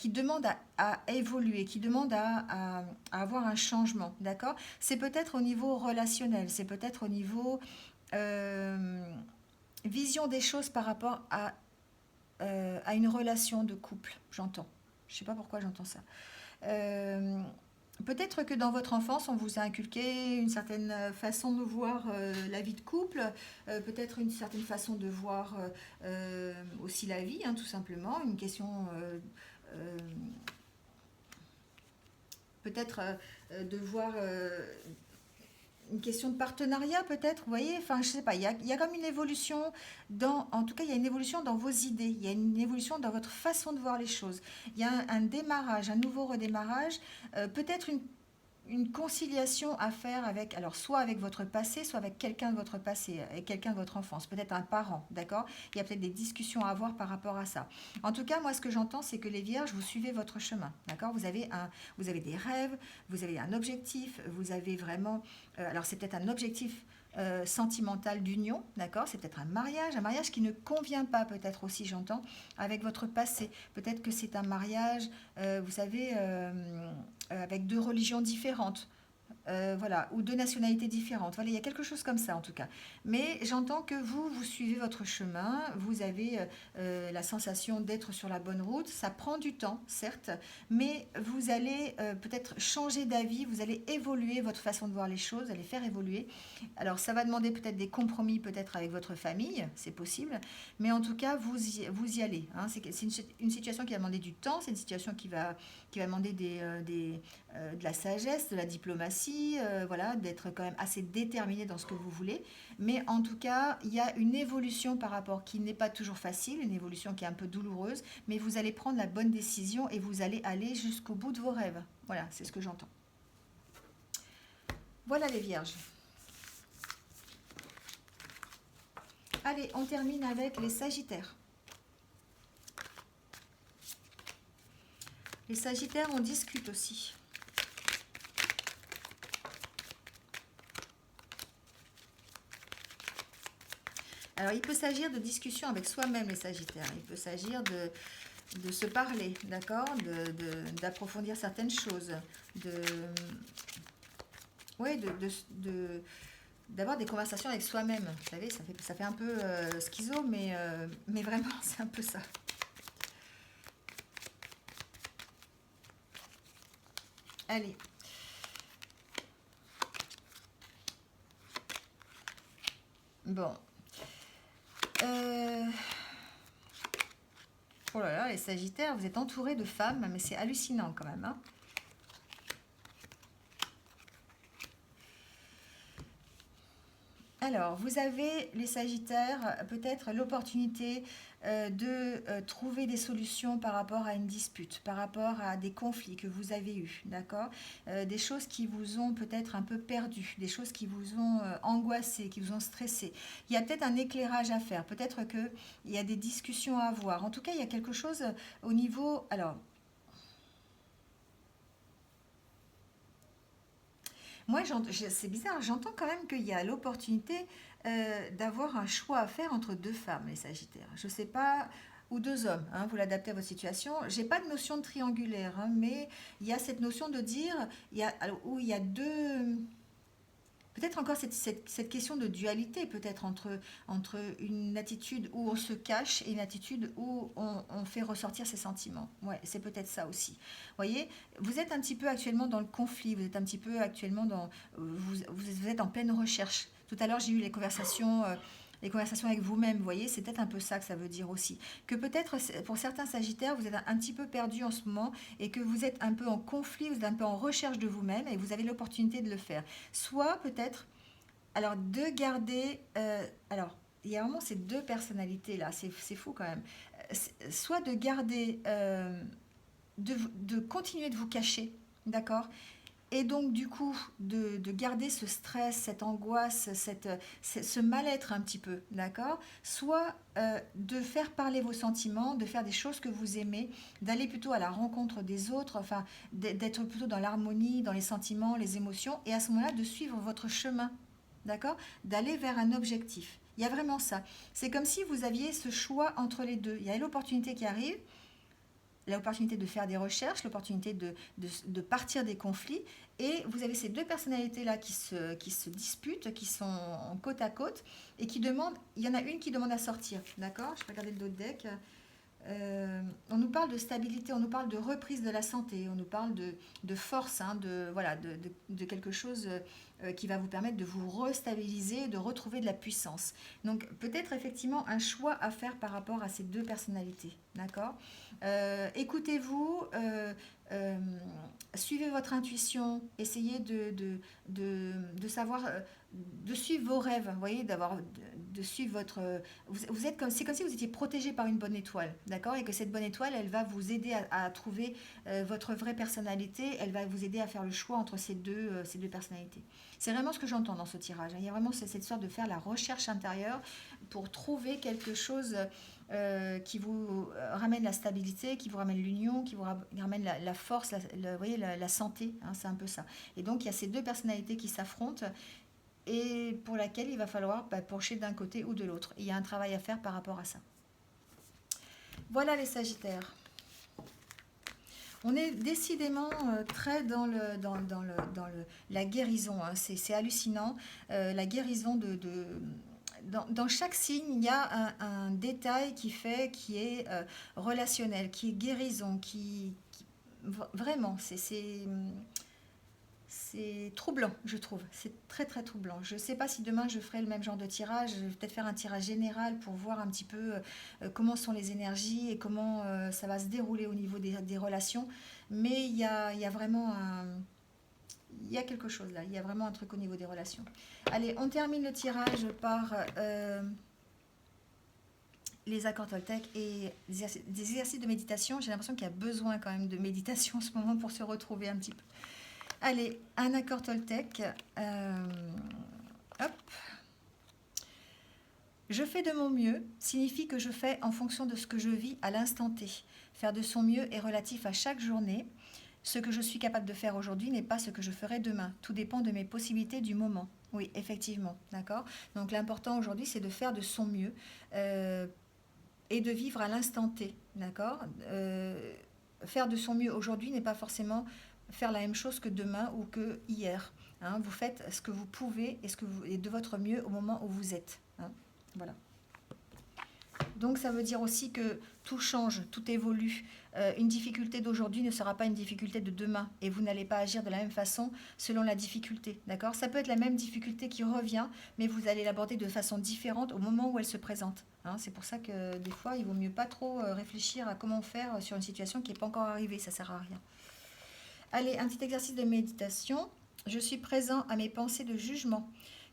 demande à évoluer, qui demande à avoir un changement, d'accord? C'est peut-être au niveau relationnel, c'est peut-être au niveau euh, vision des choses par rapport à une relation de couple, j'entends. Je ne sais pas pourquoi j'entends ça. Euh, Peut-être que dans votre enfance, on vous a inculqué une certaine façon de voir la vie de couple, peut-être une certaine façon de voir aussi la vie, hein, tout simplement. Une question, euh, peut-être de voir une question de partenariat peut-être, vous voyez, enfin je sais pas, il y a comme une évolution en tout cas il y a une évolution dans vos idées, il y a une évolution dans votre façon de voir les choses, il y a un démarrage, un nouveau redémarrage, peut-être une conciliation à faire avec, alors soit avec votre passé, soit avec quelqu'un de votre passé, avec quelqu'un de votre enfance, peut-être un parent, d'accord? Il y a peut-être des discussions à avoir par rapport à ça. En tout cas, moi, ce que j'entends, c'est que les vierges, vous suivez votre chemin, d'accord? Vous avez des rêves, vous avez un objectif, vous avez vraiment, alors c'est peut-être un objectif sentimental d'union, d'accord? C'est peut-être un mariage qui ne convient pas, peut-être aussi, j'entends, avec votre passé. Peut-être que c'est un mariage, vous savez, avec deux religions différentes. Voilà, ou deux nationalités différentes. Voilà, il y a quelque chose comme ça en tout cas. Mais j'entends que vous suivez votre chemin, vous avez la sensation d'être sur la bonne route. Ça prend du temps, certes, mais vous allez peut-être changer d'avis, vous allez évoluer votre façon de voir les choses, allez faire évoluer. Alors ça va demander peut-être des compromis, peut-être avec votre famille, c'est possible, mais en tout cas, vous y allez. Hein. C'est une situation qui va demander du temps, c'est une situation qui va demander de la sagesse, de la diplomatie, voilà, d'être quand même assez déterminé dans ce que vous voulez. Mais en tout cas, il y a une évolution par rapport qui n'est pas toujours facile, une évolution qui est un peu douloureuse, mais vous allez prendre la bonne décision et vous allez aller jusqu'au bout de vos rêves. Voilà, c'est ce que j'entends. Voilà les vierges. Allez, on termine avec les sagittaires. Les sagittaires, on discute aussi. Alors, il peut s'agir de discussions avec soi-même, les sagittaires. Il peut s'agir de se parler, d'accord, d'approfondir certaines choses, de, ouais, d'avoir des conversations avec soi-même. Vous savez, ça fait un peu schizo, mais vraiment, c'est un peu ça. Allez. Bon. Oh là là, les sagittaires, vous êtes entourés de femmes, mais c'est hallucinant quand même. Hein. Alors, vous avez, les Sagittaires, peut-être l'opportunité de trouver des solutions par rapport à une dispute, par rapport à des conflits que vous avez eus, d'accord? Des choses qui vous ont peut-être un peu perdu, des choses qui vous ont angoissé, qui vous ont stressé. Il y a peut-être un éclairage à faire, peut-être qu'il y a des discussions à avoir. En tout cas, il y a quelque chose au niveau... Alors, moi, c'est bizarre, j'entends quand même qu'il y a l'opportunité d'avoir un choix à faire entre deux femmes, les Sagittaires. Je sais pas, ou deux hommes, hein, vous l'adaptez à votre situation. J'ai pas de notion de triangulaire, hein, mais il y a cette notion de dire, alors, où il y a deux, peut-être encore cette question de dualité, peut-être entre une attitude où on se cache et une attitude où on fait ressortir ses sentiments. Ouais, c'est peut-être ça aussi. Vous voyez, vous êtes un petit peu actuellement dans le conflit, vous êtes un petit peu actuellement dans... vous êtes en pleine recherche. Tout à l'heure, j'ai eu les conversations avec vous-même, vous voyez, c'est peut-être un peu ça que ça veut dire aussi. Que peut-être pour certains Sagittaires, vous êtes un petit peu perdu en ce moment et que vous êtes un peu en conflit, vous êtes un peu en recherche de vous-même et vous avez l'opportunité de le faire. Soit peut-être, alors de garder, alors il y a vraiment ces deux personnalités là, c'est fou quand même. Soit de garder, de continuer de vous cacher, d'accord, et donc, du coup, de garder ce stress, cette angoisse, ce mal-être un petit peu, d'accord. Soit de faire parler vos sentiments, de faire des choses que vous aimez, d'aller plutôt à la rencontre des autres, enfin, d'être plutôt dans l'harmonie, dans les sentiments, les émotions, et à ce moment-là, de suivre votre chemin, d'accord, d'aller vers un objectif. Il y a vraiment ça. C'est comme si vous aviez ce choix entre les deux. Il y a l'opportunité qui arrive, l'opportunité de faire des recherches, l'opportunité de partir des conflits. Et vous avez ces deux personnalités-là qui se disputent, qui sont en côte à côte, et qui demandent, il y en a une qui demande à sortir, d'accord. Je vais regarder le dos de deck. On nous parle de stabilité, on nous parle de reprise de la santé, on nous parle de force, hein, voilà, de quelque chose qui va vous permettre de vous restabiliser, de retrouver de la puissance. Donc peut-être effectivement un choix à faire par rapport à ces deux personnalités, d'accord. Écoutez-vous, euh, suivez votre intuition, essayez de savoir, de suivre vos rêves, vous voyez, de suivre votre... Vous êtes comme, c'est comme si vous étiez protégé par une bonne étoile, d'accord. Et que cette bonne étoile, elle va vous aider à trouver votre vraie personnalité, elle va vous aider à faire le choix entre ces deux personnalités. C'est vraiment ce que j'entends dans ce tirage, hein. Il y a vraiment cette sorte de faire la recherche intérieure pour trouver quelque chose qui vous ramène la stabilité, qui vous ramène l'union, qui vous ramène la force, vous voyez, la santé, hein, c'est un peu ça. Et donc il y a ces deux personnalités qui s'affrontent et pour laquelle il va falloir pencher d'un côté ou de l'autre. Il y a un travail à faire par rapport à ça. Voilà les Sagittaires. On est décidément très dans la guérison, hein. C'est hallucinant. La guérison dans chaque signe, il y a un détail qui est relationnel, qui est guérison, vraiment, c'est troublant, je trouve. C'est très très troublant. Je ne sais pas si demain je ferai le même genre de tirage. Je vais peut-être faire un tirage général pour voir un petit peu comment sont les énergies et comment ça va se dérouler au niveau des relations. Mais il y a vraiment il y a quelque chose là. Il y a vraiment un truc au niveau des relations. Allez, on termine le tirage par les accords Toltec et des exercices de méditation. J'ai l'impression qu'il y a besoin quand même de méditation en ce moment pour se retrouver un petit peu. Allez, un accord Toltec. Hop. Je fais de mon mieux signifie que je fais en fonction de ce que je vis à l'instant T. Faire de son mieux est relatif à chaque journée. Ce que je suis capable de faire aujourd'hui n'est pas ce que je ferai demain. Tout dépend de mes possibilités du moment. Oui, effectivement, d'accord. Donc l'important aujourd'hui, c'est de faire de son mieux et de vivre à l'instant T, d'accord. Faire de son mieux aujourd'hui n'est pas forcément faire la même chose que demain ou que hier, hein. Vous faites ce que vous pouvez et de votre mieux au moment où vous êtes, hein. Voilà. Donc ça veut dire aussi que tout change, tout évolue. Une difficulté d'aujourd'hui ne sera pas une difficulté de demain et vous n'allez pas agir de la même façon selon la difficulté, d'accord. Ça peut être la même difficulté qui revient, mais vous allez l'aborder de façon différente au moment où elle se présente, hein. C'est pour ça que des fois, il vaut mieux pas trop réfléchir à comment faire sur une situation qui n'est pas encore arrivée, ça sert à rien. Allez, un petit exercice de méditation. Je suis présent à mes pensées de jugement.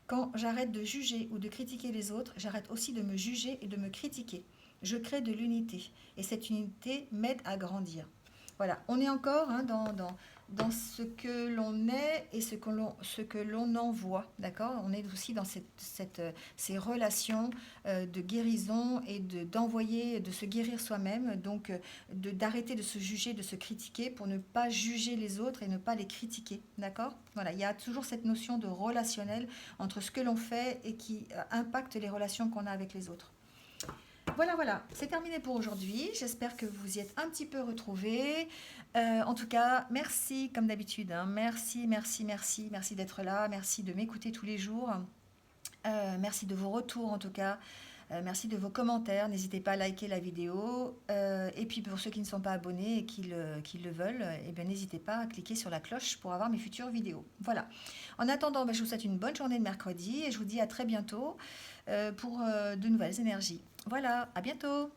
Quand j'arrête de juger ou de critiquer les autres, j'arrête aussi de me juger et de me critiquer. Je crée de l'unité et cette unité m'aide à grandir. Voilà, on est encore, hein, dans ce que l'on est et ce que l'on envoie, d'accord. On est aussi dans ces relations de guérison et d'envoyer, de se guérir soi-même, donc d'arrêter de se juger, de se critiquer pour ne pas juger les autres et ne pas les critiquer, d'accord. Voilà, il y a toujours cette notion de relationnel entre ce que l'on fait et qui impacte les relations qu'on a avec les autres. Voilà, voilà, c'est terminé pour aujourd'hui. J'espère que vous y êtes un petit peu retrouvés. En tout cas, merci comme d'habitude, hein. Merci, merci, merci, merci d'être là. Merci de m'écouter tous les jours. Merci de vos retours en tout cas. Merci de vos commentaires. N'hésitez pas à liker la vidéo. Et puis pour ceux qui ne sont pas abonnés et qui le veulent, eh bien, n'hésitez pas à cliquer sur la cloche pour avoir mes futures vidéos. Voilà. En attendant, ben, je vous souhaite une bonne journée de mercredi et je vous dis à très bientôt pour de nouvelles énergies. Voilà, à bientôt.